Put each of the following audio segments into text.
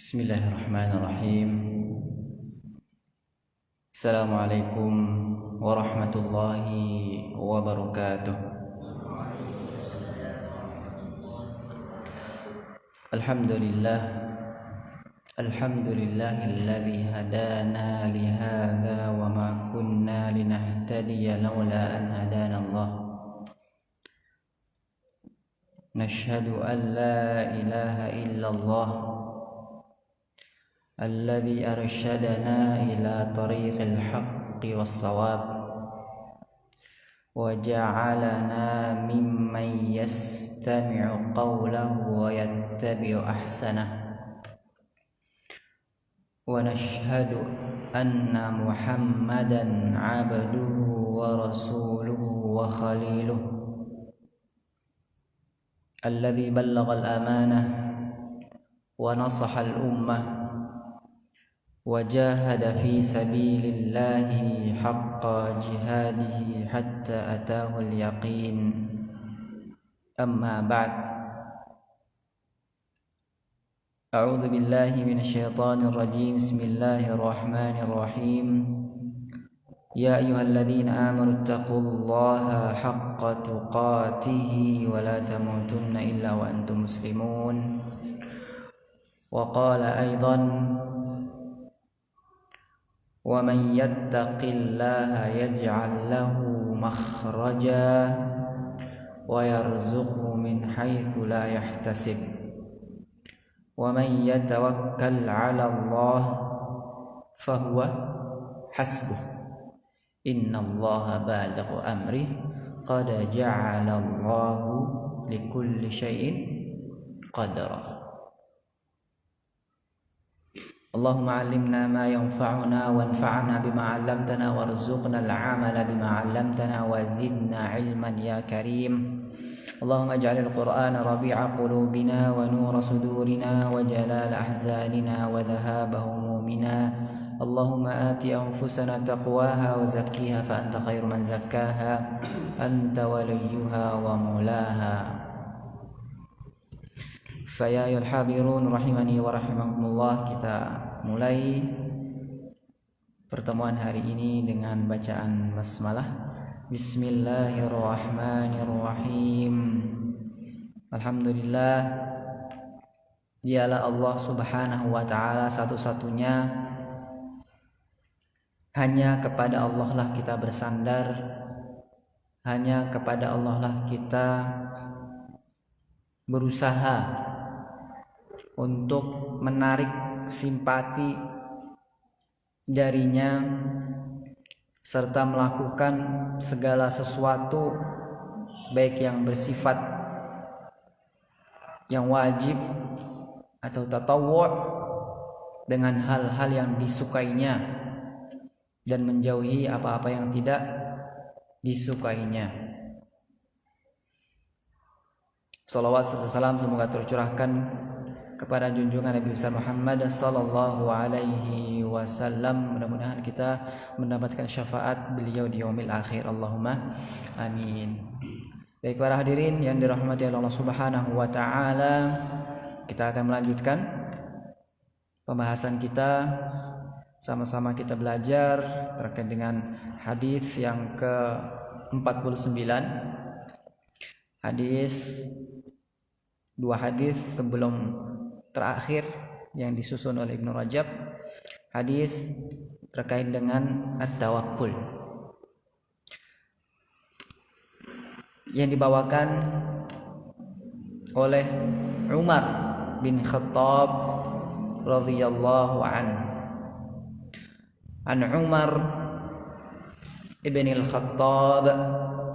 Bismillahirrahmanirrahim. Assalamualaikum warahmatullahi wabarakatuh. Alhamdulillahilladzi hadana li hadza wa ma kunna linahtadiya laula an hadana Allah. Nashhadu an la ilaha illallah الذي أرشدنا إلى طريق الحق والصواب وجعلنا ممن يستمع قوله ويتبع أحسنه ونشهد أن محمدا عبده ورسوله وخليله الذي بلغ الأمانة ونصح الأمة وجاهد في سبيل الله حق جهاده حتى أتاه اليقين. أما بعد، أعوذ بالله من الشيطان الرجيم. بسم الله الرحمن الرحيم. يا أيها الذين آمنوا اتقوا الله حق تقاته ولا تموتن إلا وأنتم مسلمون. وقال أيضا: ومن يتق الله يجعل له مخرجا ويرزقه من حيث لا يحتسب ومن يتوكل على الله فهو حسبه إن الله بالغ أمره قد جعل الله لكل شيء قدرا. اللهم علمنا ما ينفعنا وانفعنا بما علمتنا وارزقنا العمل بما علمتنا وزدنا علما يا كريم. اللهم اجعل القرآن ربيع قلوبنا ونور صدورنا وجلال أحزاننا وذهاب همومنا. اللهم آت أنفسنا تقواها وزكيها فأنت خير من زكاها أنت وليها ومولاها. Faya ayyuhal hadirun rahimani wa rahimakumullah. Kita mulai pertemuan hari ini dengan bacaan basmalah. Bismillahirrahmanirrahim. Alhamdulillah, dialah Allah subhanahu wa ta'ala satu-satunya. Hanya kepada Allah lah kita bersandar, hanya kepada Allah lah kita berusaha untuk menarik simpati darinya serta melakukan segala sesuatu baik yang bersifat yang wajib atau tatawwu' dengan hal-hal yang disukainya, dan menjauhi apa-apa yang tidak disukainya. Salawat serta salam semoga tercurahkan kepada junjungan Nabi besar Muhammad sallallahu alaihi wasallam. Mudah-mudahan kita mendapatkan syafaat beliau di yaumil akhir. Allahumma amin. Baik para hadirin yang dirahmati Allah Subhanahu wa taala, kita akan melanjutkan pembahasan kita. Sama-sama kita belajar terkait dengan hadis yang ke-49. Dua hadis sebelum terakhir yang disusun oleh Ibnu Rajab, hadis terkait dengan at-tawakkul yang dibawakan oleh Umar bin Khattab radhiyallahu anhu. An Umar ibn al-Khattab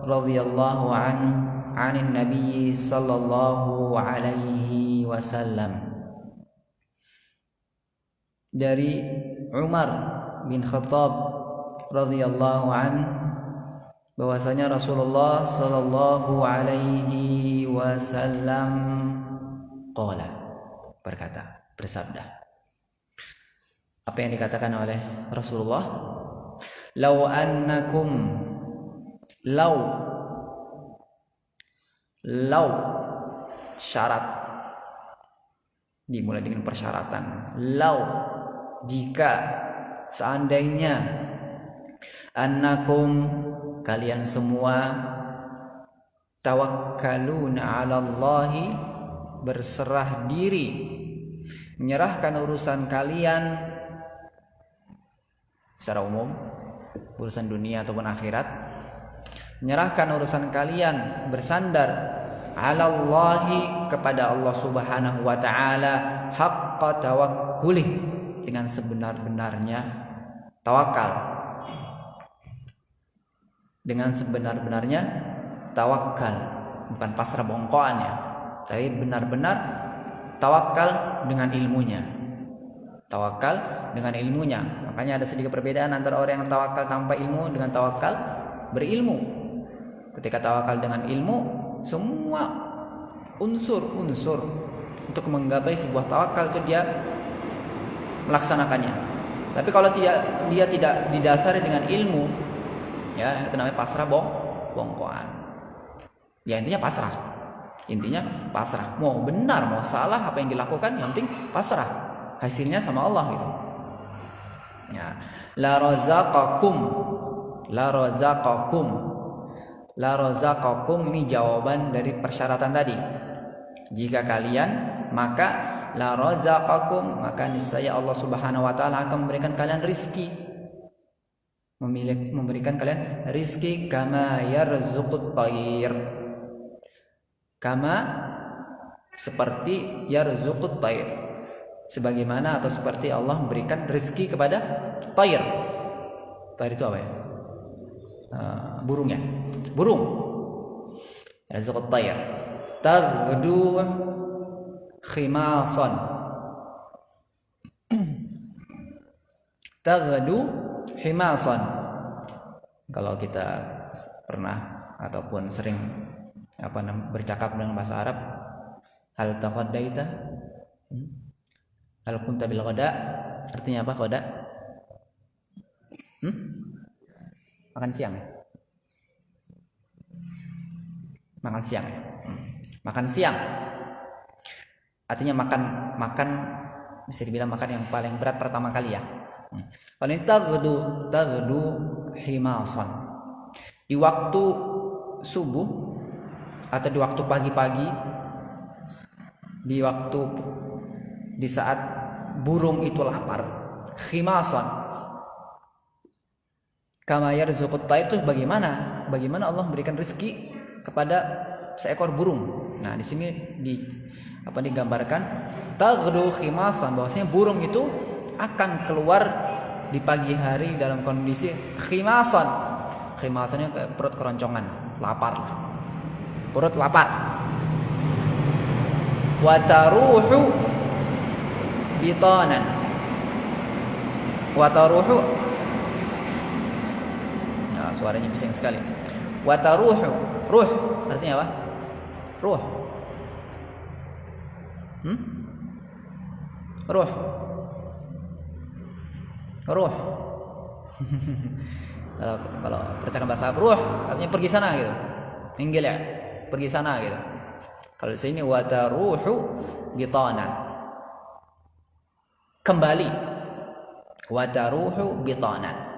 radhiyallahu anhu anin Nabi sallallahu alaihi wasallam. Dari Umar bin Khattab radhiyallahu anhu bahwasanya Rasulullah sallallahu alaihi wasallam bersabda. Apa yang dikatakan oleh Rasulullah? Law syarat dimulai dengan persyaratan. Law, jika, seandainya, annakum, kalian semua, tawakkaluna 'ala Allahi, berserah diri, menyerahkan urusan kalian secara umum, urusan dunia ataupun akhirat, menyerahkan urusan kalian, bersandar 'ala Allahi, kepada Allah Subhanahu wa taala, haqqa tawakkulih, dengan sebenar-benarnya tawakal. Dengan sebenar-benarnya tawakal, bukan pasrah bongkoan ya, tapi benar-benar tawakal dengan ilmunya. Tawakal dengan ilmunya. Makanya ada sedikit perbedaan antara orang yang tawakal tanpa ilmu dengan tawakal berilmu. Ketika tawakal dengan ilmu, semua unsur-unsur untuk menggapai sebuah tawakal itu dia melaksanakannya. Tapi kalau dia tidak didasari dengan ilmu, ya itu namanya pasrah bongkoan. Ya intinya pasrah. Mau benar mau salah apa yang dilakukan, yang penting pasrah. Hasilnya sama Allah gitu. Ya, la razaqakum ini jawaban dari persyaratan tadi. Jika kalian, maka la razaqakum, maka niscaya Allah Subhanahu wa taala akan memberikan kalian rizki. Memberikan kalian rizki kama yarzuqut thair. Kama, seperti yarzuqut thair, sebagaimana atau seperti Allah memberikan rezeki kepada thair. Thair itu apa ya? Burung ya. Burung. Rizqut thair. Taghdu khimasan. Taghdu khimasan. Kalau kita pernah ataupun sering bercakap dengan bahasa Arab, hal taqaddaita? Hal kunta bil ghada? Artinya apa ghada? Makan siang ya? Makan siang ya? Makan siang. Artinya makan bisa dibilang makan yang paling berat pertama kali ya. Kalau ini taghdu himasan. Di waktu subuh atau di waktu pagi-pagi, di saat burung itu lapar, khimasan. Kama yarzuqut thair itu bagaimana Allah memberikan rezeki kepada seekor burung. Nah, di sini digambarkan taghdu khimasan, bahwasanya burung itu akan keluar di pagi hari dalam kondisi khimasan. Khimasannya kayak perut keroncongan, lapar. Perut lapar. Wa taruhu bitanan. Wa taruhu suaranya bising sekali. Wa taruhu, ruh artinya apa? Ruh. Ruh. Ruh. Kalau percakapan bahasa ruh artinya pergi sana gitu. Tinggal ya, pergi sana gitu. Kalau di sini wa taruhu bitana. Kembali. Wa taruhu bitana.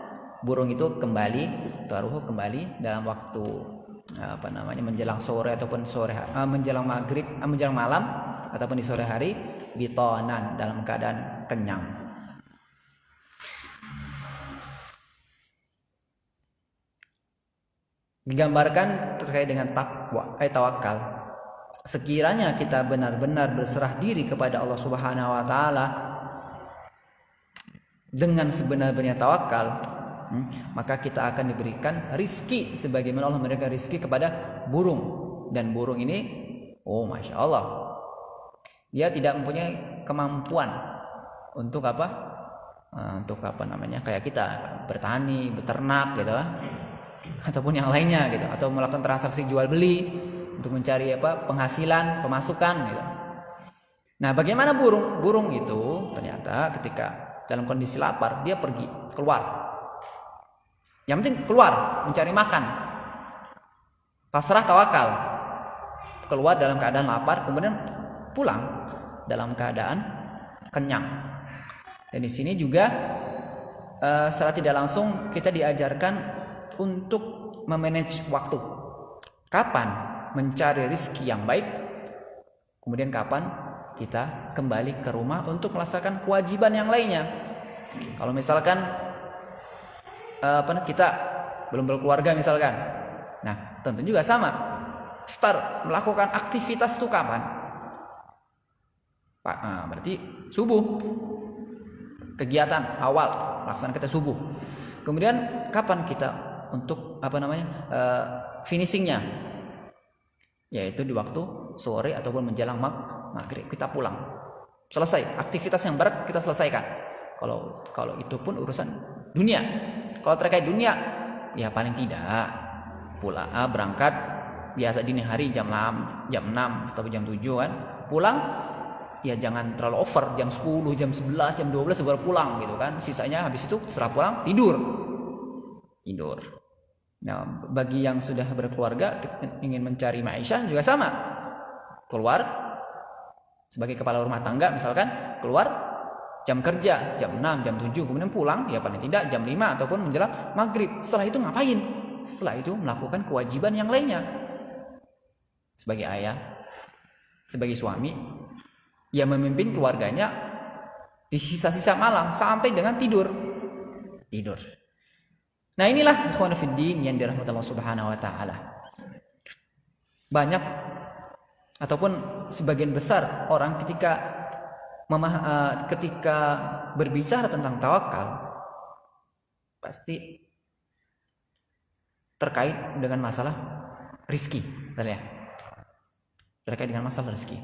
Burung itu kembali, taruhu kembali dalam waktu menjelang sore ataupun menjelang maghrib, menjelang malam ataupun di sore hari, bitanan dalam keadaan kenyang. Digambarkan terkait dengan tawakal. Sekiranya kita benar-benar berserah diri kepada Allah Subhanahu wa taala dengan sebenar-benarnya tawakal, maka kita akan diberikan rizki sebagaimana Allah memberikan rizki kepada burung. Dan burung ini, masya Allah, dia tidak mempunyai kemampuan untuk kayak kita bertani, beternak gitu, ataupun yang lainnya gitu, atau melakukan transaksi jual beli untuk mencari penghasilan, pemasukan gitu. Nah, bagaimana burung? Burung itu ternyata ketika dalam kondisi lapar, dia pergi keluar. Yang penting keluar mencari makan. Pasrah tawakal. Keluar dalam keadaan lapar, kemudian pulang dalam keadaan kenyang. Dan di sini juga secara tidak langsung kita diajarkan untuk memanage waktu. Kapan mencari rezeki yang baik, kemudian kapan kita kembali ke rumah untuk melaksanakan kewajiban yang lainnya. Kalau misalkan kita belum berkeluarga misalkan, nah tentu juga sama. Start melakukan aktivitas itu kapan? Berarti subuh. Kegiatan awal melaksanakan kita subuh. Kemudian kapan kita untuk finishingnya? Yaitu di waktu sore ataupun menjelang maghrib kita pulang. Selesai aktivitas yang berat kita selesaikan. Kalau itu pun urusan dunia. Kalau terkait dunia, ya paling tidak berangkat biasa dini hari jam 6 atau jam 7 kan. Pulang ya jangan terlalu over, jam 10, jam 11, jam 12 baru pulang gitu kan. Sisanya habis itu setelah pulang tidur. Nah, bagi yang sudah berkeluarga ingin mencari ma'isyah juga sama. Keluar sebagai kepala rumah tangga misalkan, keluar jam kerja jam 6, jam 7, kemudian pulang ya paling tidak jam 5 ataupun menjelang maghrib. Setelah itu ngapain? Setelah itu melakukan kewajiban yang lainnya. Sebagai ayah, sebagai suami, ya memimpin keluarganya di sisa-sisa malam sampai dengan tidur. Nah, inilah ikhwan fiddin yang dirahmati Allah Subhanahu wa taala. Banyak ataupun sebagian besar orang ketika berbicara tentang tawakal pasti terkait dengan masalah rizki, terkait dengan masalah rizki.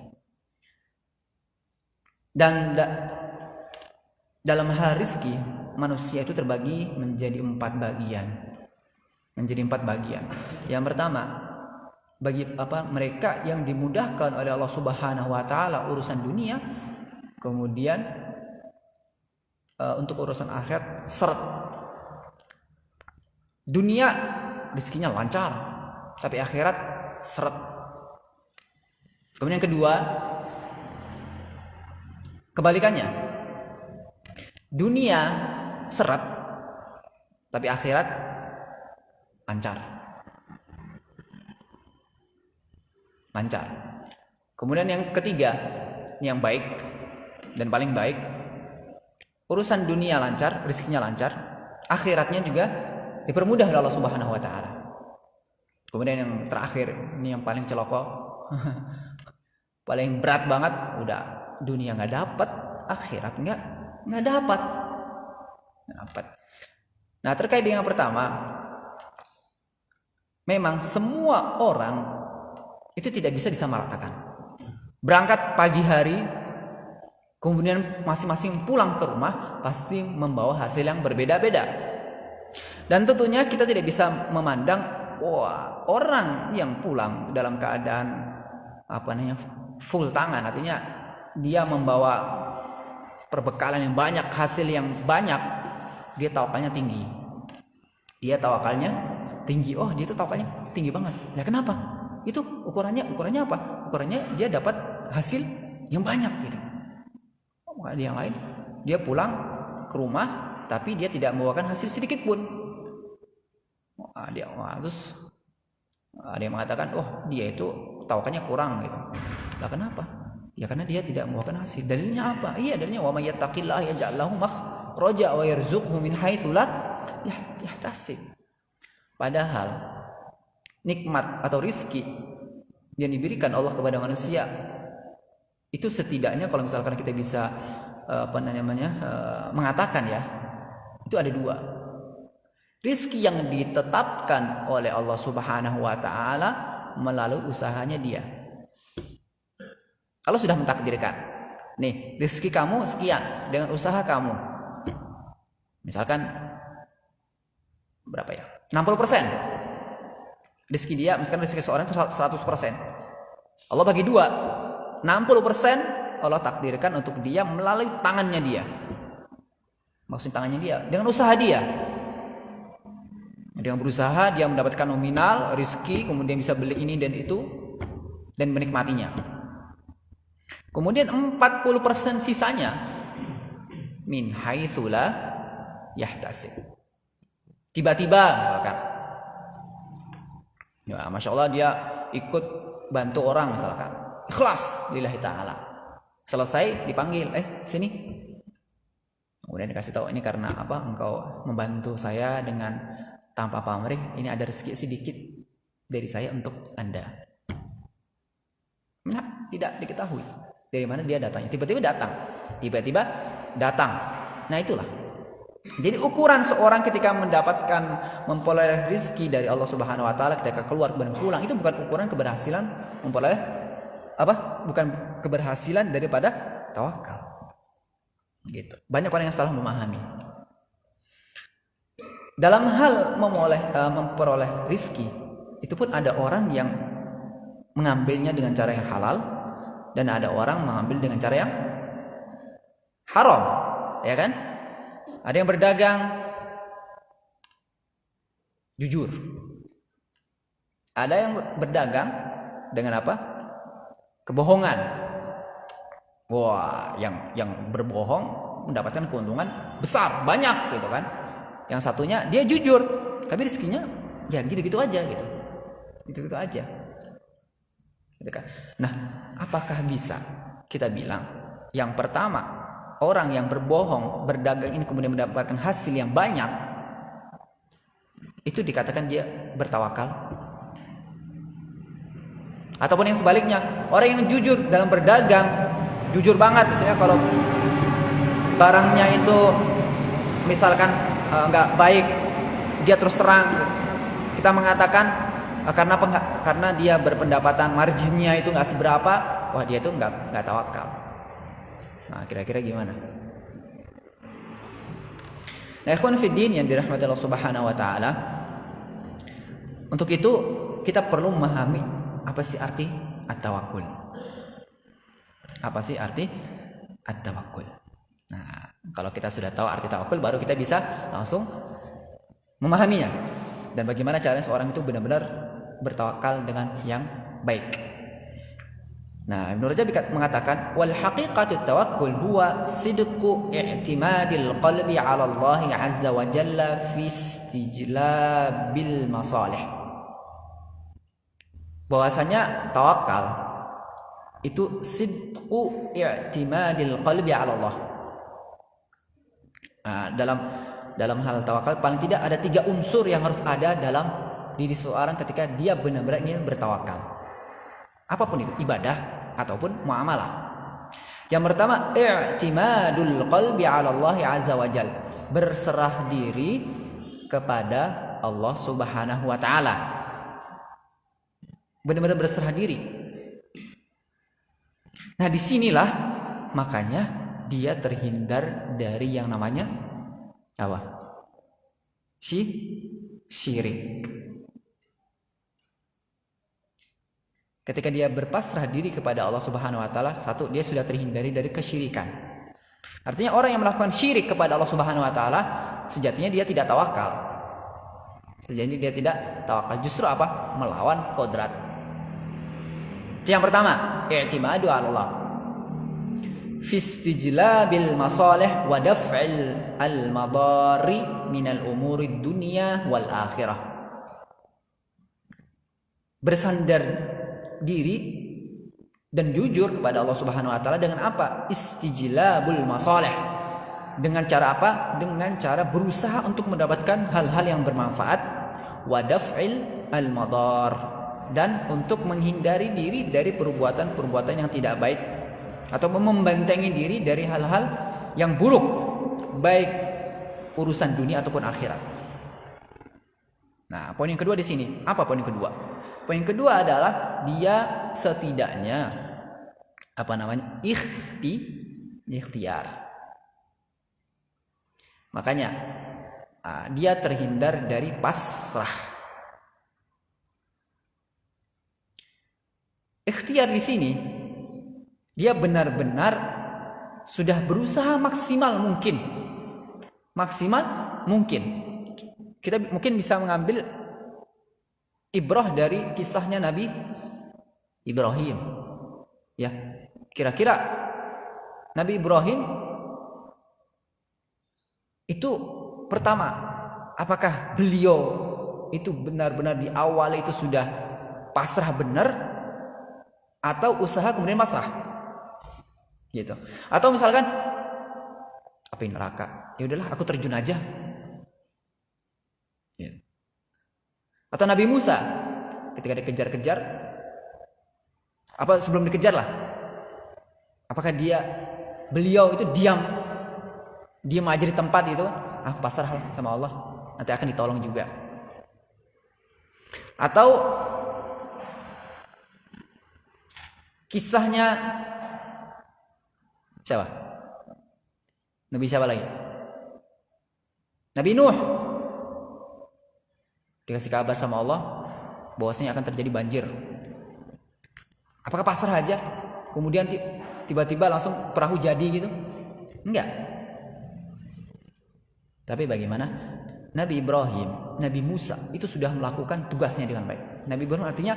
Dan dalam hal rizki, manusia itu terbagi menjadi 4 bagian. Yang pertama, bagi mereka yang dimudahkan oleh Allah Subhanahu wa taala urusan dunia, kemudian untuk urusan akhirat seret. Dunia rezekinya lancar, tapi akhirat seret. Kemudian yang kedua, kebalikannya. Dunia seret, tapi akhirat lancar. Kemudian yang ketiga, yang baik dan paling baik, urusan dunia lancar, rezekinya lancar, akhiratnya juga dipermudah oleh Allah Subhanahu wa taala. Kemudian yang terakhir, ini yang paling celoko, paling berat banget, udah dunia nggak dapat, akhirat nggak dapat. Nah, terkait dengan yang pertama, memang semua orang itu tidak bisa disamaratakan. Berangkat pagi hari, kemudian masing-masing pulang ke rumah pasti membawa hasil yang berbeda-beda. Dan tentunya kita tidak bisa memandang orang yang pulang dalam keadaan full tangan, artinya dia membawa perbekalan yang banyak, hasil yang banyak, dia tawakalnya tinggi. Dia itu tawakalnya tinggi banget. Ya kenapa? Itu ukurannya apa? Ukurannya dia dapat hasil yang banyak gitu. Yang lain, dia pulang ke rumah tapi dia tidak membawakan hasil sedikit pun. Terus ada yang mengatakan, dia itu tawakalnya kurang gitu. Lah kenapa? Ya karena dia tidak membawakan hasil. Dalilnya apa? Dalilnya wa may yattaqillaha yaj'al lahu makhraja wa yarzuqhu min haitsu la yahtasib. Padahal nikmat atau rizki yang diberikan Allah kepada manusia itu setidaknya kalau misalkan kita bisa mengatakan ya, itu ada dua. Rizki yang ditetapkan oleh Allah Subhanahu wa taala melalui usahanya dia. Kalau sudah mentakdirkan, nih rizki kamu sekian dengan usaha kamu. Misalkan berapa ya? 60%. Rizki dia, misalkan rizki seorang itu 100%. Allah bagi dua. 60% Allah takdirkan untuk dia melalui tangannya dia. Maksudnya tangannya dia, dengan usaha dia. Dengan berusaha dia mendapatkan nominal, rizki, kemudian bisa beli ini dan itu, dan menikmatinya. Kemudian 40% sisanya min haitsu la yahtasib. Tiba-tiba misalkan, ya masya Allah dia ikut bantu orang misalkan, ikhlas lillahi ta'ala. Selesai dipanggil, sini. Kemudian dikasih tahu, ini karena apa? Engkau membantu saya dengan tanpa pamrih, ini ada rezeki sedikit dari saya untuk Anda. Nah, tidak diketahui dari mana dia datangnya. Tiba-tiba datang. Nah, itulah. Jadi ukuran seorang ketika memperoleh rezeki dari Allah Subhanahu wa taala ketika keluar dan pulang, itu bukan ukuran keberhasilan memperoleh bukan keberhasilan daripada tawakal. Gitu. Banyak orang yang salah memahami. Dalam hal memperoleh rizki, itu pun ada orang yang mengambilnya dengan cara yang halal dan ada orang mengambil dengan cara yang haram, ya kan? Ada yang berdagang jujur, ada yang berdagang dengan apa? Kebohongan. Yang berbohong mendapatkan keuntungan besar, banyak gitu kan? Yang satunya dia jujur, tapi rezekinya ya gitu-gitu aja gitu. Gitu-gitu aja. Gitu kan. Nah, apakah bisa kita bilang yang pertama, orang yang berbohong, berdagang ini kemudian mendapatkan hasil yang banyak, itu dikatakan dia bertawakal? Ataupun yang sebaliknya, orang yang jujur dalam berdagang, jujur banget, misalnya kalau barangnya itu misalkan nggak baik, dia terus terang. Kita mengatakan karena dia berpendapatan marginnya itu nggak seberapa, dia itu nggak tawakal. Nah, kira-kira gimana? Nah, ikhwan fiddin yang dirahmati Allah Subhanahu wa taala, untuk itu kita perlu memahami apa sih arti at-tawakkul. Apa sih arti at-tawakkul? Nah, kalau kita sudah tahu arti tawakul, baru kita bisa langsung memahaminya. Dan bagaimana caranya seorang itu benar-benar bertawakal dengan yang baik. Nah, Ibnu Rajab mengatakan, wal haqiqatu tawakkul huwa sidqu i'timadil qalbi 'ala Allah 'azza wa jalla fi istijlabil masalih. Bahwasanya tawakal itu sidqu i'timadil qalbi 'ala Allah. Nah, dalam hal tawakal paling tidak ada 3 unsur yang harus ada dalam diri seseorang ketika dia benar-benar ingin bertawakal. Apapun itu, ibadah ataupun muamalah. Yang pertama, i'timadul qalbi 'ala Allah 'azza wa jalla. Berserah diri kepada Allah Subhanahu wa taala. Benar-benar berserah diri. Nah, disinilah makanya dia terhindar dari yang namanya apa? syirik. Ketika dia berpasrah diri kepada Allah Subhanahu wa taala, satu, dia sudah terhindari dari kesyirikan. Artinya orang yang melakukan syirik kepada Allah Subhanahu wa taala, sejatinya dia tidak tawakal. Sejatinya dia tidak tawakal, justru apa? Melawan kodrat. Itu yang pertama, i'timadu 'ala Allah. Fi istijlabil masalih wa daf'il al-madari minal umuri dunya wal akhirah. Bersandar diri dan jujur kepada Allah Subhanahu wa taala dengan apa? Istijlabul masalih. Dengan cara apa? Dengan cara berusaha untuk mendapatkan hal-hal yang bermanfaat, wa daf'il al-madar, dan untuk menghindari diri dari perbuatan-perbuatan yang tidak baik, atau membentengi diri dari hal-hal yang buruk, baik urusan dunia ataupun akhirat. Nah, poin yang kedua di sini, apa poin yang kedua? Poin yang kedua adalah dia setidaknya ikhtiar. Makanya dia terhindar dari pasrah. Ikhtiar di sini dia benar-benar sudah berusaha maksimal mungkin. Kita mungkin bisa mengambil ibrah dari kisahnya Nabi Ibrahim. Ya, kira-kira Nabi Ibrahim itu pertama, apakah beliau itu benar-benar di awal itu sudah pasrah benar, atau usaha kemudian pasrah? Gitu. Atau misalkan api neraka, ya udahlah aku terjun aja. Ya. Atau Nabi Musa ketika dikejar-kejar, apa sebelum dikejar lah, apakah beliau itu diam aja di tempat itu, aku pasrah sama Allah, nanti akan ditolong juga. Atau kisahnya siapa? Nabi siapa lagi? Nabi Nuh. Dikasih kabar sama Allah bahwasanya akan terjadi banjir. Apakah pasrah aja? Kemudian tiba-tiba langsung perahu jadi gitu? Enggak. Tapi bagaimana? Nabi Ibrahim, Nabi Musa itu sudah melakukan tugasnya dengan baik. Nabi Ibrahim artinya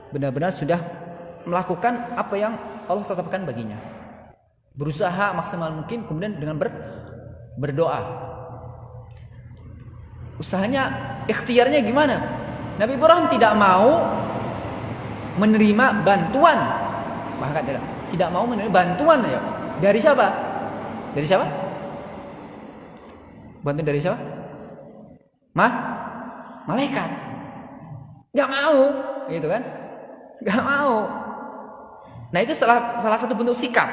benar-benar sudah melakukan apa yang Allah tetapkan baginya. Berusaha maksimal mungkin, kemudian dengan berdoa. Usahanya, ikhtiarnya gimana? Nabi Ibrahim tidak mau menerima bantuan, bahkan tidak mau menerima bantuan ya. Dari siapa? Dari siapa? Bantuan dari siapa? Malaikat. Gak mau, gitu kan? Gak mau. Nah, itu salah satu bentuk sikap.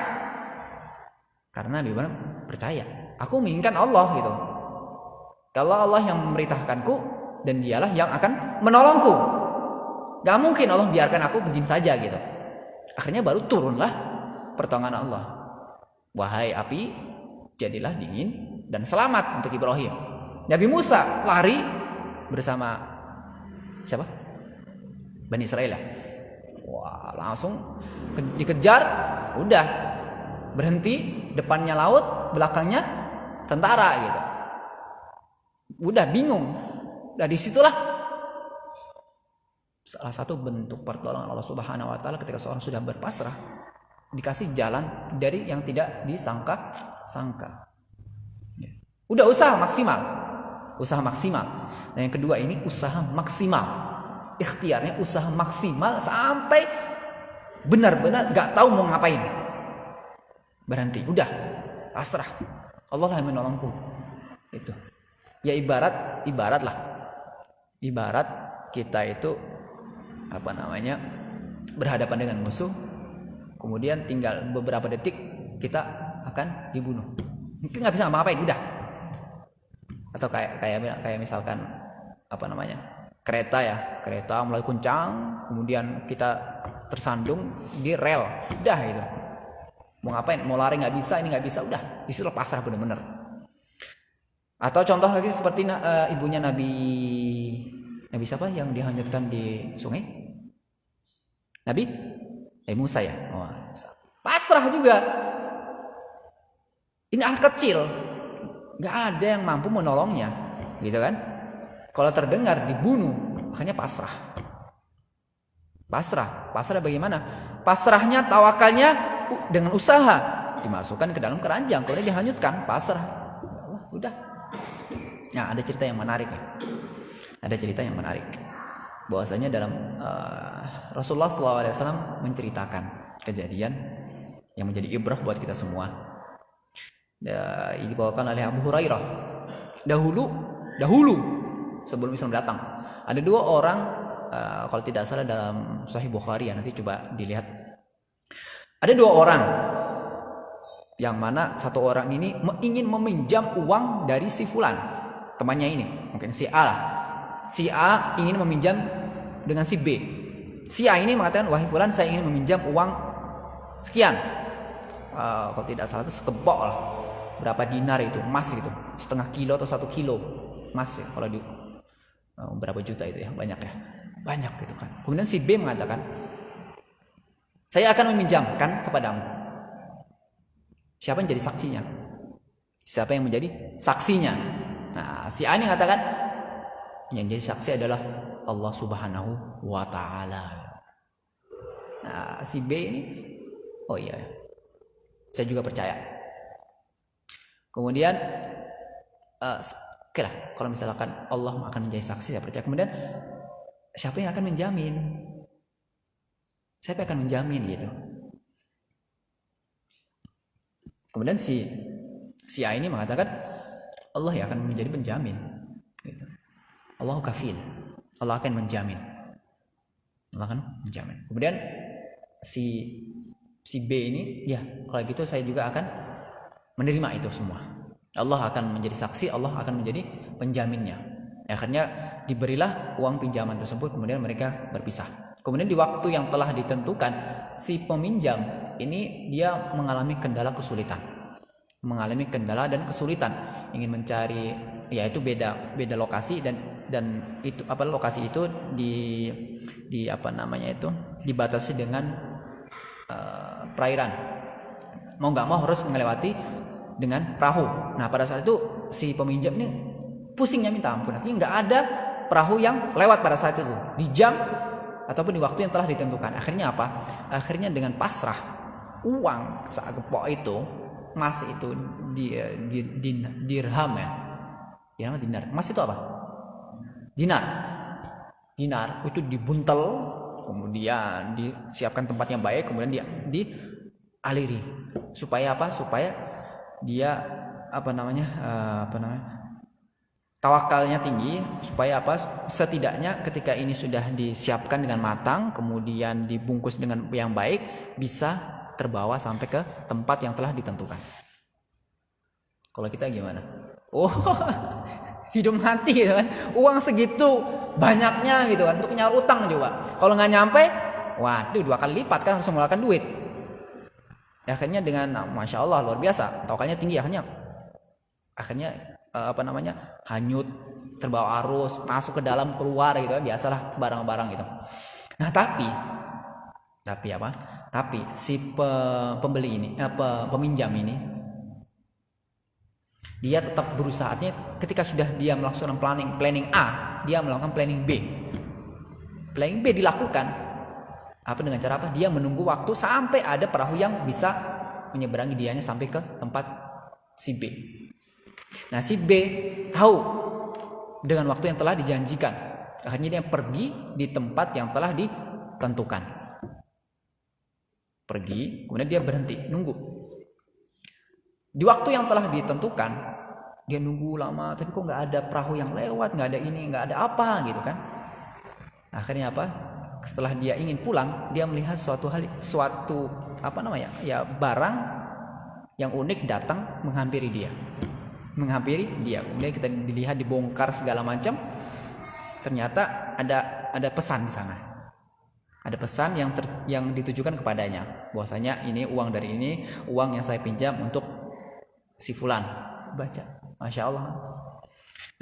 Karena Nabi Ibrahim percaya, aku menginginkan Allah gitu. Kalau Allah yang memerintahkanku, dan dialah yang akan menolongku. Gak mungkin Allah biarkan aku begini saja gitu. Akhirnya baru turunlah pertolongan Allah. Wahai api, jadilah dingin dan selamat untuk Ibrahim. Nabi Musa lari bersama siapa? Bani Israel. Wah, langsung dikejar, udah berhenti, depannya laut, belakangnya tentara gitu. Udah bingung. Nah, disitulah salah satu bentuk pertolongan Allah Subhanahu wa taala ketika seorang sudah berpasrah, dikasih jalan dari yang tidak disangka-sangka. Udah usaha maksimal. Nah, yang kedua ini usaha maksimal. Ikhtiarnya usaha maksimal sampai benar-benar gak tahu mau ngapain. Berhenti, udah pasrah. Allah yang menolongku. Itu. Ya ibarat kita itu berhadapan dengan musuh, kemudian tinggal beberapa detik kita akan dibunuh. Mungkin nggak bisa ngapa-ngapain, udah. Atau kayak misalkan kereta mulai kencang, kemudian kita tersandung di rel, udah gitu. Mau ngapain? Mau lari nggak bisa, ini nggak bisa, udah. Disitu pasrah benar-benar. Atau contoh lagi seperti ibunya Nabi siapa yang dihanyutkan di sungai? Nabi Musa ya. Oh, pasrah juga. Ini anak kecil, nggak ada yang mampu menolongnya, gitu kan? Kalau terdengar dibunuh, makanya pasrah. Pasrah bagaimana? Pasrahnya, tawakalnya dengan usaha, dimasukkan ke dalam keranjang, kemudian dihanyutkan, pasrah. Udah. Nah, ada cerita yang menarik nih. Ada cerita yang menarik. Bahwasanya dalam Rasulullah SAW menceritakan kejadian yang menjadi ibrah buat kita semua. Ini dibawakan oleh Abu Hurairah. Dahulu sebelum Islam datang, ada dua orang, kalau tidak salah dalam Sahih Bukhari ya, nanti coba dilihat. Ada dua orang, yang mana satu orang ini ingin meminjam uang dari si fulan, temannya ini, mungkin si A lah. Si A ingin meminjam dengan si B. Si A ini mengatakan, wahai fulan, saya ingin meminjam uang sekian. Kalau tidak salah itu sekebok lah. Berapa dinar itu, emas gitu, 0,5 kilo atau 1 kilo emas ya, kalau di berapa juta itu ya, banyak gitu kan. Kemudian si B mengatakan, saya akan meminjamkan kepadamu. Siapa yang jadi saksinya? Siapa yang menjadi saksinya? Nah, si A ini mengatakan, yang jadi saksi adalah Allah Subhanahu wa Ta'ala. Nah, si B ini, oh iya, saya juga percaya. Kemudian oke lah, kalau misalkan Allah akan menjadi saksi, saya percaya. Kemudian siapa yang akan menjamin? Siapa yang akan menjamin gitu? Kemudian si A ini mengatakan, Allah yang akan menjadi penjamin gitu. Allahu kafil, Allah akan menjamin. Allah akan menjamin. Kemudian si B ini, ya kalau gitu saya juga akan menerima itu semua. Allah akan menjadi saksi, Allah akan menjadi penjaminnya. Akhirnya diberilah uang pinjaman tersebut, kemudian mereka berpisah. Kemudian di waktu yang telah ditentukan, si peminjam ini dia mengalami kendala kesulitan. Mengalami kendala dan kesulitan, ingin mencari, yaitu beda lokasi dan itu lokasi itu di apa namanya itu dibatasi dengan perairan. Mau nggak mau harus melewati dengan perahu. Nah, pada saat itu si peminjam ini pusingnya minta ampun. Artinya nggak ada perahu yang lewat pada saat itu di jam ataupun di waktu yang telah ditentukan. Akhirnya apa? Akhirnya dengan pasrah, uang saat gepok itu, emas itu dirham ya. Dinar. Emas itu apa? Dinar itu dibuntel, kemudian disiapkan tempat yang baik, kemudian dialiri. Supaya apa? Supaya dia tawakalnya tinggi, supaya apa? Setidaknya ketika ini sudah disiapkan dengan matang, kemudian dibungkus dengan yang baik, bisa terbawa sampai ke tempat yang telah ditentukan. Kalau kita gimana? Oh, hidup mati gitu kan. Uang segitu banyaknya gitu kan, untuk nyaur utang coba. Kalau nggak nyampe, waduh 2 kali lipat kan, harus mengeluarkan duit. Akhirnya dengan masya Allah luar biasa, tawakalnya tinggi, akhirnya hanyut, terbawa arus, masuk ke dalam, keluar gitu kan, biasalah barang-barang gitu. Nah tapi apa? Tapi si pembeli ini, peminjam ini, dia tetap berusaha. Artinya ketika sudah dia melakukan planning A, dia melakukan planning B. Planning B dilakukan. Apa dengan cara apa? Dia menunggu waktu sampai ada perahu yang bisa menyeberangi dianya sampai ke tempat si B. Nah, si B tahu dengan waktu yang telah dijanjikan. Akhirnya dia pergi di tempat yang telah ditentukan. Pergi, kemudian dia berhenti, nunggu. Di waktu yang telah ditentukan, dia nunggu lama, tapi kok nggak ada perahu yang lewat, nggak ada ini, nggak ada apa gitu kan? Akhirnya apa? Setelah dia ingin pulang, dia melihat suatu barang yang unik datang menghampiri dia. Kemudian kita dilihat dibongkar segala macam. Ternyata ada pesan di sana. Ada pesan yang ditujukan kepadanya, bahwasanya ini uang dari ini, uang yang saya pinjam untuk si fulan. Baca, masya Allah.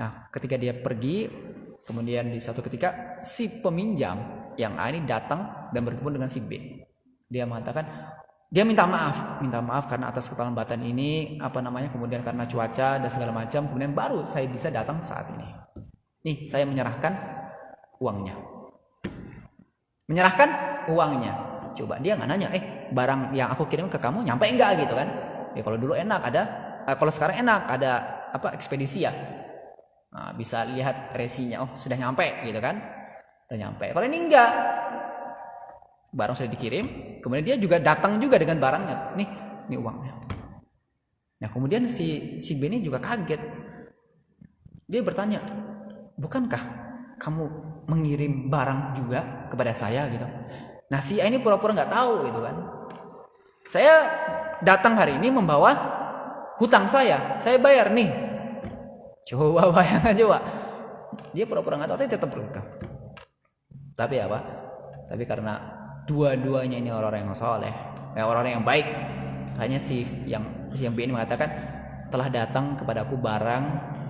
Nah, ketika dia pergi, kemudian di satu ketika si peminjam yang A ini datang dan bertemu dengan si B. Dia mengatakan, dia minta maaf karena atas keterlambatan ini, kemudian karena cuaca dan segala macam, kemudian baru saya bisa datang saat ini. Nih, saya menyerahkan uangnya. Coba dia nggak nanya, barang yang aku kirim ke kamu nyampe enggak gitu kan? Ya kalau dulu enak kalau sekarang enak ada ekspedisi ya. Nah, bisa lihat resinya, sudah nyampe gitu kan? Sudah nyampe. Kalau ini enggak, barang sudah dikirim, kemudian dia juga datang juga dengan barangnya. Nih uangnya. Nah, kemudian si B ini juga kaget. Dia bertanya, bukankah kamu mengirim barang juga kepada saya gitu? Nah, si A ini pura-pura nggak tahu gitu kan. Saya datang hari ini membawa hutang saya bayar nih. Coba bayangkan coba. Dia pura-pura nggak tahu, tapi tetap berhutang. Tapi Tapi karena dua-duanya ini orang-orang yang saleh, orang-orang yang baik. Hanya si yang B ini mengatakan, telah datang kepadaku barang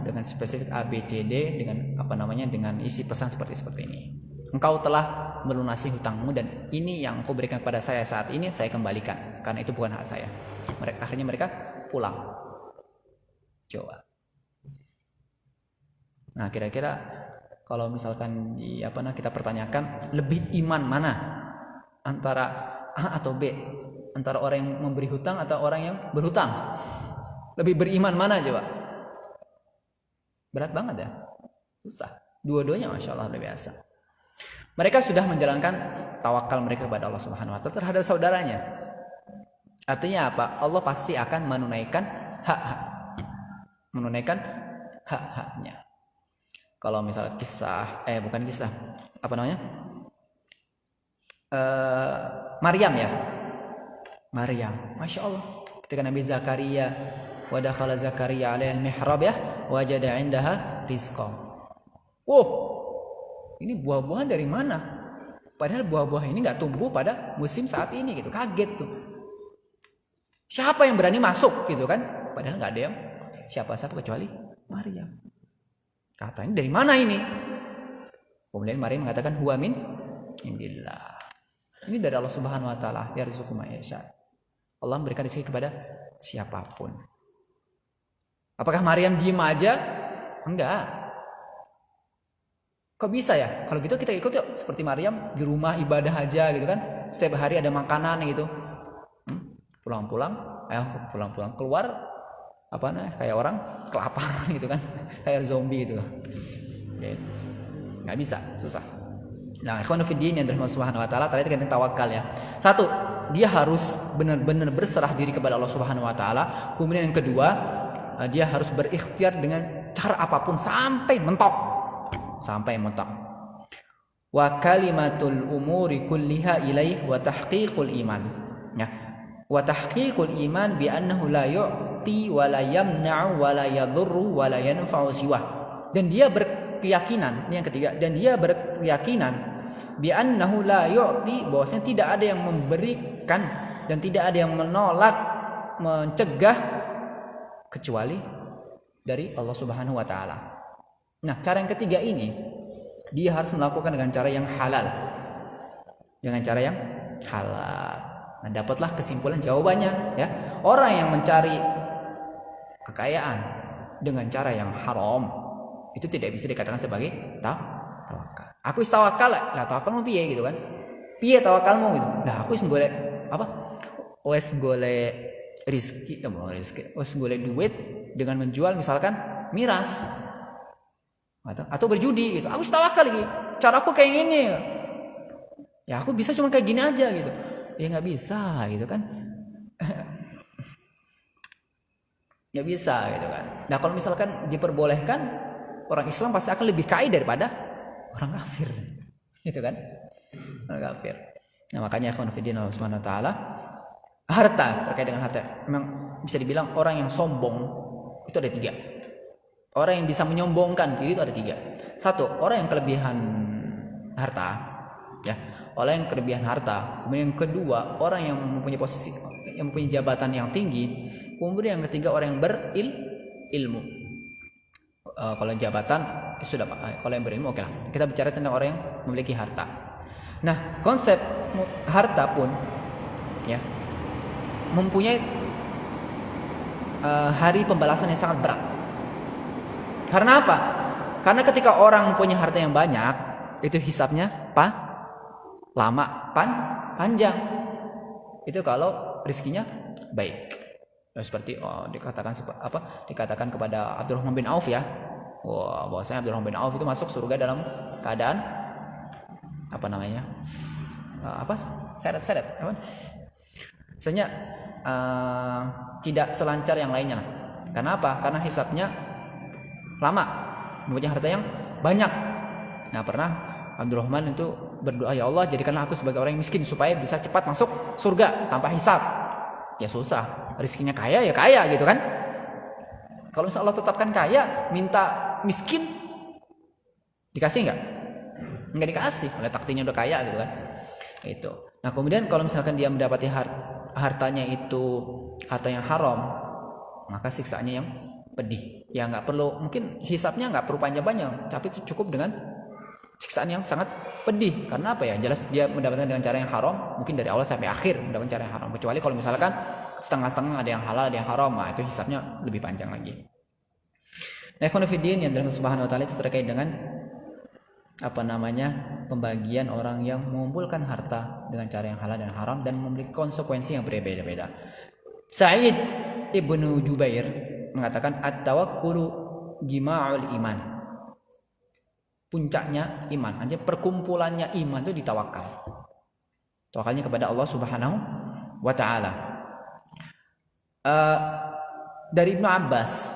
dengan spesifik A, B, C, D dengan dengan isi pesan seperti ini. Engkau telah melunasi hutangmu dan ini yang kau berikan kepada saya saat ini saya kembalikan karena itu bukan hak saya. Akhirnya mereka pulang. Coba. Nah, kira-kira kalau misalkan kita pertanyakan, lebih iman mana antara A atau B? Antara orang yang memberi hutang atau orang yang berhutang? Lebih beriman mana coba? Berat banget ya? Susah. Dua-duanya Masya Allah luar biasa. Mereka sudah menjalankan tawakal mereka kepada Allah Subhanahu wa Ta'ala terhadap saudaranya. Artinya apa? Allah pasti akan menunaikan hak-haknya. Kalau misal Maryam ya. Maryam, Masya Allah. Ketika Nabi Zakaria, wa dakhala Zakaria 'alaiha al-mihrab ya, wajada 'indaha rizqa. Ini buah-buahan dari mana? Padahal buah-buah ini nggak tumbuh pada musim saat ini gitu. Kaget tuh. Siapa yang berani masuk gitu kan? Padahal nggak ada yang siapa-siapa kecuali Maryam. Katanya dari mana ini? Kemudian Maryam mengatakan huwa min indillah. Ini dari Allah Subhanahu wa Ta'ala, yarzuqu man yasha. Allah memberikan rezeki kepada siapapun. Apakah Maryam diam aja? Enggak. Kok bisa ya? Kalau gitu kita ikut yuk seperti Maryam di rumah ibadah aja gitu kan. Setiap hari ada makanan gitu. Pulang-pulang keluar kayak orang kelaparan gitu kan. Kayak zombie gitu. Okay. Nggak bisa, susah. Nah, ikhwan fillah yang dirahmati Subhanahu wa Ta'ala, tadi kita tawakal ya. Satu, dia harus benar-benar berserah diri kepada Allah Subhanahu wa Ta'ala. Kemudian yang kedua, dia harus berikhtiar dengan cara apapun sampai mentok. Wa kalimatul umuri kulliha ilaih wa tahqiqul iman. Ya. Wa tahqiqul iman bi annahu la yu'ti wa la yamna'u wa la yadhurru wa la yanfa'u siwah. Dan dia berkeyakinan, ini yang ketiga, dan dia berkeyakinan bi annahu la yu'ti, bahwasanya tidak ada yang memberikan dan tidak ada yang menolak, mencegah kecuali dari Allah Subhanahu wa Ta'ala. Nah, cara yang ketiga ini dia harus melakukan dengan cara yang halal. Nah, dapatlah kesimpulan jawabannya ya. Orang yang mencari kekayaan dengan cara yang haram itu tidak bisa dikatakan sebagai tawakal. Aku tawakal lah, tawakalmu piye gitu kan? Piye tawakalmu gitu? Lah aku wis golek wis golek rezeki, wis golek duit dengan menjual misalkan miras. Atau berjudi gitu. Aku tawakal lagi. Cara aku kayak gini. Ya aku bisa cuma kayak gini aja gitu. Ya nggak bisa gitu kan. Nggak bisa gitu kan. Nah kalau misalkan diperbolehkan, orang Islam pasti akan lebih kaya daripada orang kafir. Gitu kan. Orang kafir. Nah makanya ikhwan fillah Allah Subhanahu wa Ta'ala, harta, terkait dengan harta, memang bisa dibilang orang yang sombong itu ada 3. Orang yang bisa menyombongkan diri itu ada 3. Satu, orang yang kelebihan harta, ya. Orang yang kelebihan harta. Kemudian yang kedua, orang yang mempunyai posisi, yang mempunyai jabatan yang tinggi. Kemudian yang ketiga, orang yang berilmu. Kalau jabatan sudah Pak. Kalau yang berilmu oke lah. Kita bicara tentang orang yang memiliki harta. Nah, konsep harta pun ya mempunyai hari pembalasan yang sangat berat. Karena apa? Karena ketika orang mempunyai harta yang banyak, itu hisabnya lama, panjang. Itu kalau rezekinya baik. Seperti dikatakan kepada Abdurrahman bin Auf ya. Wah, bahwasanya Abdurrahman bin Auf itu masuk surga dalam keadaan seret-seret apa? Misalnya tidak selancar yang lainnya lah. Karena apa? Karena hisabnya lama, mempunyai harta yang banyak. Nah, pernah Abdurrahman itu berdoa, ya Allah jadikanlah aku sebagai orang yang miskin supaya bisa cepat masuk surga tanpa hisab. Ya susah, rezekinya kaya ya kaya gitu kan. Kalau misalnya Allah tetapkan kaya, minta miskin, dikasih nggak? Nggak dikasih, oleh takdirnya udah kaya gitu kan. Itu. Nah kemudian kalau misalkan dia mendapati hartanya itu harta yang haram, maka siksaannya yang pedih. Ya nggak perlu, mungkin hisabnya nggak perlu panjang-panjang, tapi itu cukup dengan siksaan yang sangat pedih. Karena apa ya? Jelas dia mendapatkan dengan cara yang haram, mungkin dari awal sampai akhir mendapatkan cara yang haram. Kecuali kalau misalkan setengah-setengah, ada yang halal, ada yang haram, nah itu hisabnya lebih panjang lagi. Nah, ikhwan fillah yang dalam Subhanahu wa taala itu terkait dengan pembagian orang yang mengumpulkan harta dengan cara yang halal dan haram dan memiliki konsekuensi yang berbeda-beda. Sa'id ibnu Jubair mengatakan at-tawakkulu jima'ul iman. Puncaknya iman, artinya perkumpulannya iman itu ditawakal. Tawakalnya kepada Allah Subhanahu wa taala. Dari Ibnu Abbas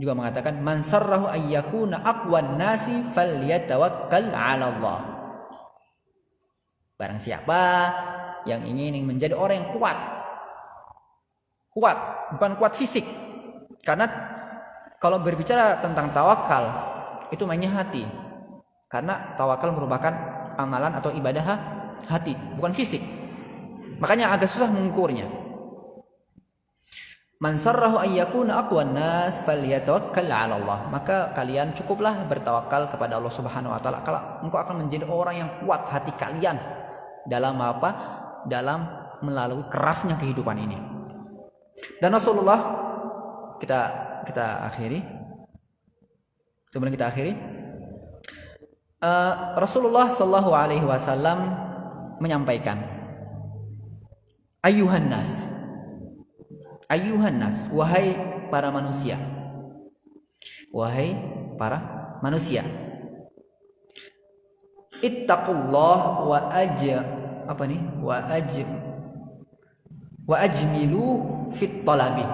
juga mengatakan man sarrahu ayyakuna aqwan nasi falyatawakkal 'ala Allah. Barang siapa yang ingin menjadi orang yang kuat, bukan kuat fisik. Karena kalau berbicara tentang tawakal itu mainnya hati. Karena tawakal merupakan amalan atau ibadah hati, bukan fisik. Makanya agak susah mengukurnya. Man sarrahu ayyakuna aqwan nas falyatawakkal 'ala Allah. Maka kalian cukuplah bertawakal kepada Allah Subhanahu wa taala. Kalau engkau akan menjadi orang yang kuat hati kalian dalam apa? Dalam melalui kerasnya kehidupan ini. Dan Rasulullah kita akhiri. Sebelum kita akhiri, Rasulullah sallallahu alaihi wasallam menyampaikan, Ayuhan nas, wahai para manusia. Wahai para manusia. Ittaqullah wa ajmilu fit talabi.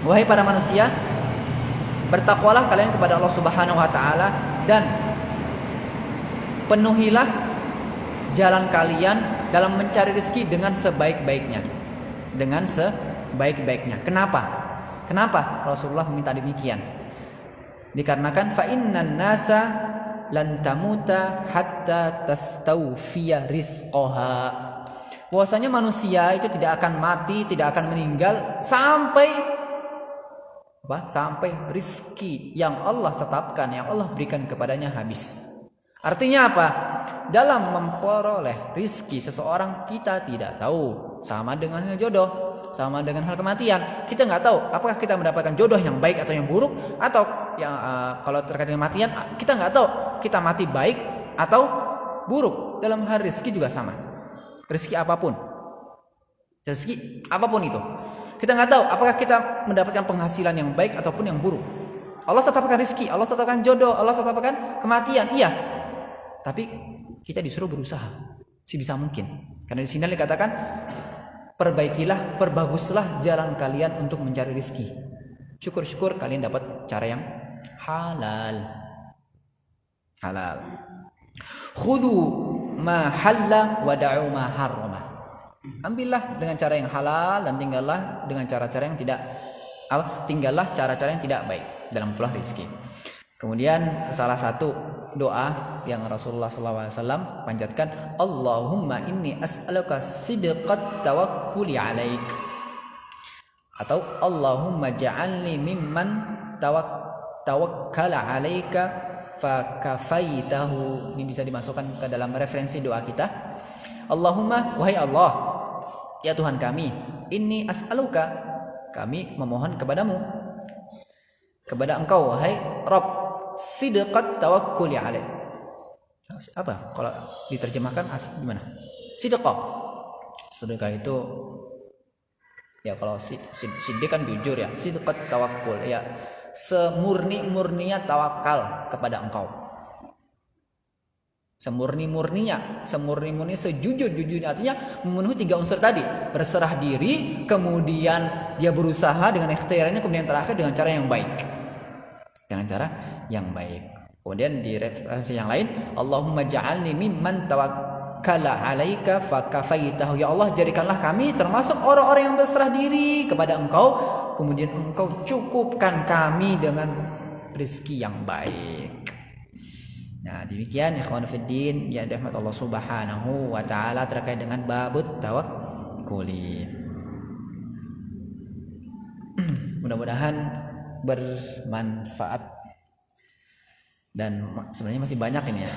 Wahai para manusia, bertakwalah kalian kepada Allah Subhanahu wa taala dan penuhilah jalan kalian dalam mencari rezeki dengan sebaik-baiknya. Kenapa Rasulullah meminta demikian? Dikarenakan fa innan nasa lan tamuta hatta tastawfiya rizqaha. Bahwasanya manusia itu tidak akan mati, tidak akan meninggal sampai rizki yang Allah tetapkan, yang Allah berikan kepadanya habis. Artinya apa? Dalam memperoleh rizki seseorang kita tidak tahu. Sama dengan jodoh, sama dengan hal kematian. Kita nggak tahu apakah kita mendapatkan jodoh yang baik atau yang buruk, atau yang kalau terkait dengan kematian kita nggak tahu kita mati baik atau buruk. Dalam hal rizki juga sama. Rizki apapun itu. Kita nggak tahu apakah kita mendapatkan penghasilan yang baik ataupun yang buruk. Allah tetapkan rizki, Allah tetapkan jodoh, Allah tetapkan kematian. Iya. Tapi kita disuruh berusaha sebisa mungkin. Karena di sini dikatakan perbaguslah jalan kalian untuk mencari rizki. Syukur-syukur kalian dapat cara yang halal. Khudhu ma halla wa da'u ma harrama. Ambillah dengan cara yang halal dan tinggallah dengan cara-cara yang tidak baik dalam memperoleh rezeki. Kemudian salah satu doa yang Rasulullah SAW panjatkan, Allahumma inni as'aluka sidqat tawakkuli alaik. Atau Allahumma ja'alni mimman tawakkala 'alaika fakafaitahu. Ini bisa dimasukkan ke dalam referensi doa kita. Allahumma, wahai Allah, ya Tuhan kami, inni as'aluka, kami memohon kepadamu, kepada Engkau wahai Rabb, sidqat tawakkuli 'alaik. Apa kalau diterjemahkan gimana? Sidqah. Sedekah itu ya kalau siddiq kan jujur ya. Sidqat tawakkul ya semurni-murninya tawakal kepada Engkau. Semurni-murninya, sejujur-jujurnya, artinya memenuhi 3 unsur tadi. Berserah diri, kemudian dia berusaha dengan ikhtiarnya, kemudian terakhir dengan cara yang baik. Dengan cara yang baik. Kemudian di referensi yang lain, Allahumma ja'alni mimman tawakkala 'alaika fakafaitahu. Ya Allah, jadikanlah kami termasuk orang-orang yang berserah diri kepada Engkau, kemudian Engkau cukupkan kami dengan rezeki yang baik. Nah, demikian ikhwan fiddin ya rahmat Allah Subhanahu wa taala terkait dengan babut tawakkuli. Mudah-mudahan bermanfaat. Dan sebenarnya masih banyak ini ya,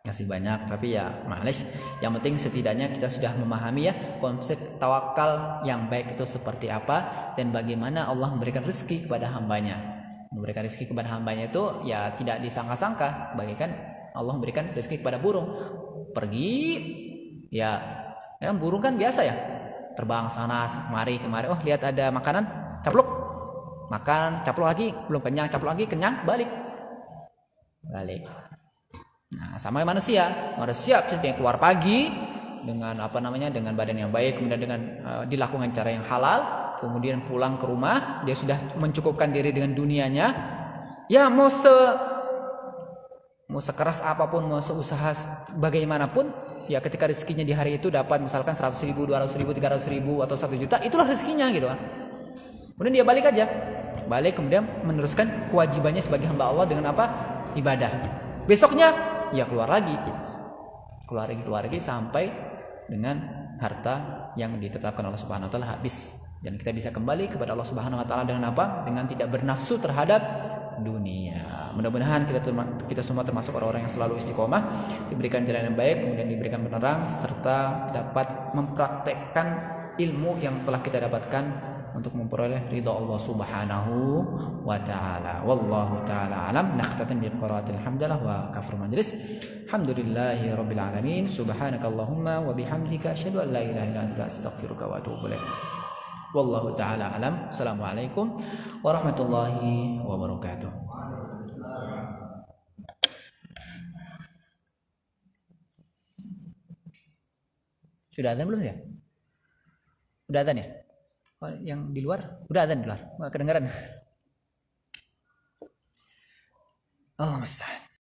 masih banyak, tapi ya males. Yang penting setidaknya kita sudah memahami ya konsep tawakal yang baik itu seperti apa, dan bagaimana Allah memberikan rezeki kepada hambanya. Memberikan rezeki kepada hambanya itu ya tidak disangka-sangka. Bagaikan Allah memberikan rezeki kepada burung, pergi ya burung kan biasa ya, terbang sana kemari, oh lihat ada makanan, capluk, makan, caplok lagi, belum kenyang, caplok lagi, kenyang, balik. Nah, sama manusia dia keluar pagi dengan dengan badan yang baik, kemudian dengan dilakukan cara yang halal, kemudian pulang ke rumah, dia sudah mencukupkan diri dengan dunianya. Ya mau sekeras apapun, mau seusaha bagaimanapun, ya ketika rezekinya di hari itu dapat misalkan 100.000, 200.000, 300.000 atau 1 juta, itulah rezekinya gitu kan. Kemudian dia balik kemudian meneruskan kewajibannya sebagai hamba Allah dengan apa? Ibadah. Besoknya ya keluar lagi sampai dengan harta yang ditetapkan Allah Subhanahu wa taala habis, dan kita bisa kembali kepada Allah Subhanahu wa taala dengan apa? Dengan tidak bernafsu terhadap dunia. Mudah-mudahan kita semua termasuk orang-orang yang selalu istiqomah, diberikan jalan yang baik, kemudian diberikan penerang, serta dapat mempraktekkan ilmu yang telah kita dapatkan untuk memperoleh ridha Allah Subhanahu wa taala. Wallahu taala alam. Nakhtatim bi qiraatil hamdalah wa kafur majlis. Alhamdulillahi rabbil alamin. Subhanakallahumma wa bihamdika asyhadu an la ilaha illa anta astaghfiruka wa atubu ilaik. Wallahu taala alam. Assalamualaikum warahmatullahi wabarakatuh. Sudah ada belum ya? Udah ada ya? Oh, yang di luar udah ada di luar, nggak kedengaran. Oh, besar.